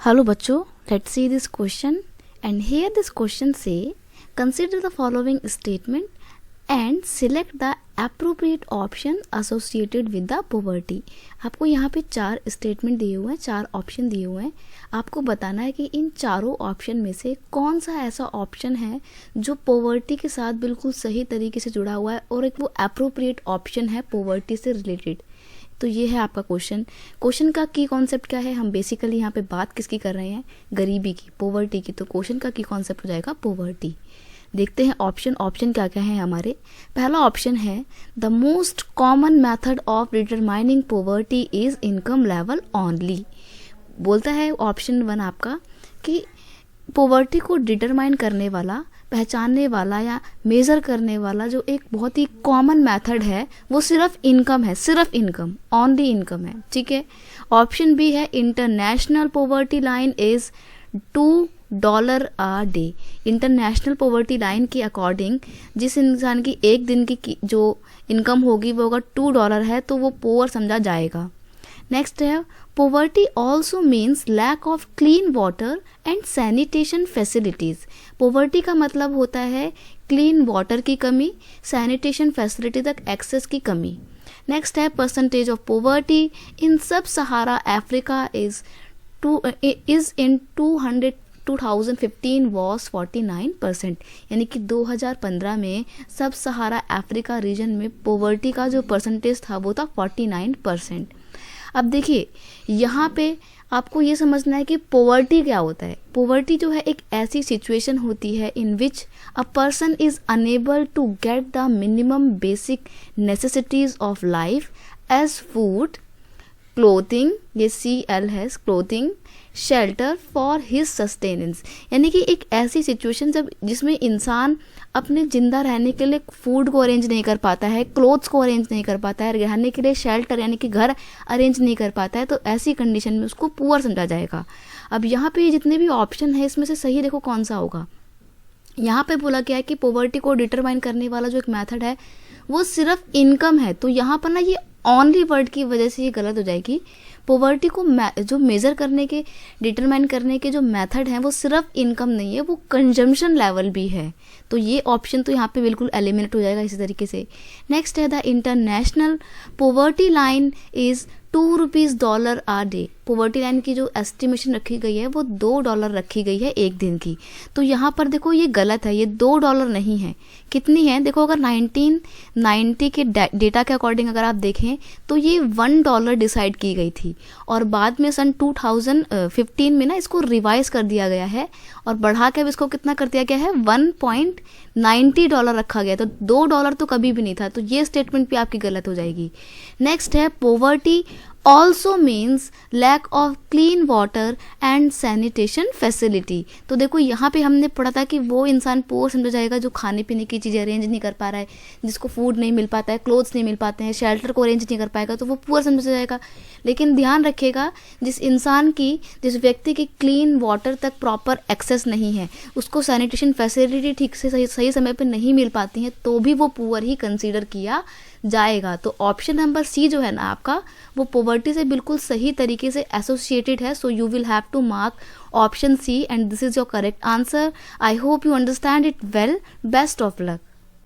Hello बच्चों, let's see this question and here this question say consider the following statement and select the appropriate option associated with the poverty। आपको यहाँ पे 4 statement दिए हुए हैं, 4 option दिए हुए हैं। आपको बताना है कि इन चारों ऑप्शन में से कौन सा ऐसा ऑप्शन है जो पोवर्टी के साथ बिल्कुल सही तरीके से जुड़ा हुआ है और एक वो अप्रोप्रिएट ऑप्शन है पोवर्टी से रिलेटेड। तो ये है आपका क्वेश्चन का की कॉन्सेप्ट क्या है। हम बेसिकली यहाँ पे बात किसकी कर रहे हैं, गरीबी की, पोवर्टी की। तो क्वेश्चन का की कॉन्सेप्ट हो जाएगा पोवर्टी। देखते हैं ऑप्शन क्या क्या है हमारे। पहला ऑप्शन है the most common method of determining poverty is income level only. बोलता है ऑप्शन 1 आपका कि पोवर्टी को डिटरमाइन करने वाला, पहचानने वाला या मेज़र करने वाला जो एक बहुत ही कॉमन मेथड है वो सिर्फ इनकम है, सिर्फ इनकम, ओनली इनकम है। ठीक है। ऑप्शन बी है international poverty line is $2 a day. International poverty line के अकॉर्डिंग जिस इंसान की एक दिन की जो इनकम होगी वो अगर $2 है तो वो पुअर समझा जाएगा। नेक्स्ट है poverty also means lack of clean water and sanitation facilities. Poverty का मतलब होता है क्लीन वाटर की कमी, सैनिटेशन फैसिलिटी तक एक्सेस की कमी। नेक्स्ट है परसेंटेज ऑफ पोवर्टी इन सब सहारा अफ्रीका इज इन 2015 वॉज 49%। यानी कि 2015 में सब सहारा अफ्रीका रीजन में पोवर्टी का जो परसेंटेज था वो था 49%। अब देखिए यहाँ पे आपको ये समझना है कि पोवर्टी क्या होता है। पोवर्टी जो है एक ऐसी सिचुएशन होती है in which a person is unable to get the minimum basic necessities of life as food, clothing, ये CL है, clothing, shelter for his sustenance. यानी कि एक ऐसी सिचुएशन जब जिसमें इंसान अपने जिंदा रहने के लिए फूड को अरेंज नहीं कर पाता है, क्लोथ्स को अरेंज नहीं कर पाता है, रहने के लिए शेल्टर यानी कि घर अरेंज नहीं कर पाता है, तो ऐसी कंडीशन में उसको पुअर समझा जाएगा। अब यहाँ पे जितने भी ऑप्शन है इसमें से सही देखो कौन सा होगा। यहाँ पे बोला गया है कि पोवर्टी को डिटरमाइन करने वाला जो एक मेथड है वो सिर्फ इनकम है। तो यहाँ पर ना ये ओनली वर्ड की वजह से ये गलत हो जाएगी। पोवर्टी को जो मेज़र करने के, डिटरमाइन करने के जो मेथड हैं वो सिर्फ इनकम नहीं है, वो कंजम्पशन लेवल भी है। तो ये ऑप्शन तो यहाँ पे बिल्कुल एलिमिनेट हो जाएगा इसी तरीके से। नेक्स्ट है the international poverty line is $2 a day. Poverty line की जो एस्टिमेशन रखी गई है वो $2 रखी गई है एक दिन की। तो यहाँ पर देखो ये गलत है, ये $2 नहीं है। कितनी है देखो, अगर 1990 के डेटा के अकॉर्डिंग अगर आप देखें तो ये $1 डिसाइड की गई थी और बाद में सन 2015 में ना इसको रिवाइज कर दिया गया है और बढ़ा के अब इसको कितना कर दिया गया है, $1.90 रखा गया। तो $2 तो कभी भी नहीं था। तो ये स्टेटमेंट भी आपकी गलत हो जाएगी। नेक्स्ट है poverty also means lack of clean water and sanitation facility. तो देखो यहाँ पे हमने पढ़ा था कि वो इंसान पुअर समझा जाएगा जो खाने पीने की चीज़ें अरेंज नहीं कर पा रहा है, जिसको फूड नहीं मिल पाता है, क्लोथ्स नहीं मिल पाते हैं, शेल्टर को अरेंज नहीं कर पाएगा, तो वो पुअर समझा जाएगा। लेकिन ध्यान रखिएगा जिस व्यक्ति की क्लीन वाटर तक प्रॉपर एक्सेस नहीं है, उसको सैनिटेशन फैसिलिटी ठीक से सही समय पर नहीं मिल पाती हैं, तो भी वो पुअर ही कंसीडर किया जाएगा। तो ऑप्शन नंबर सी जो है ना आपका वो पोवर्टी से बिल्कुल सही तरीके से एसोसिएटेड है। So you will have to mark option C and this is your correct answer. I hope you understand it well. Best of luck.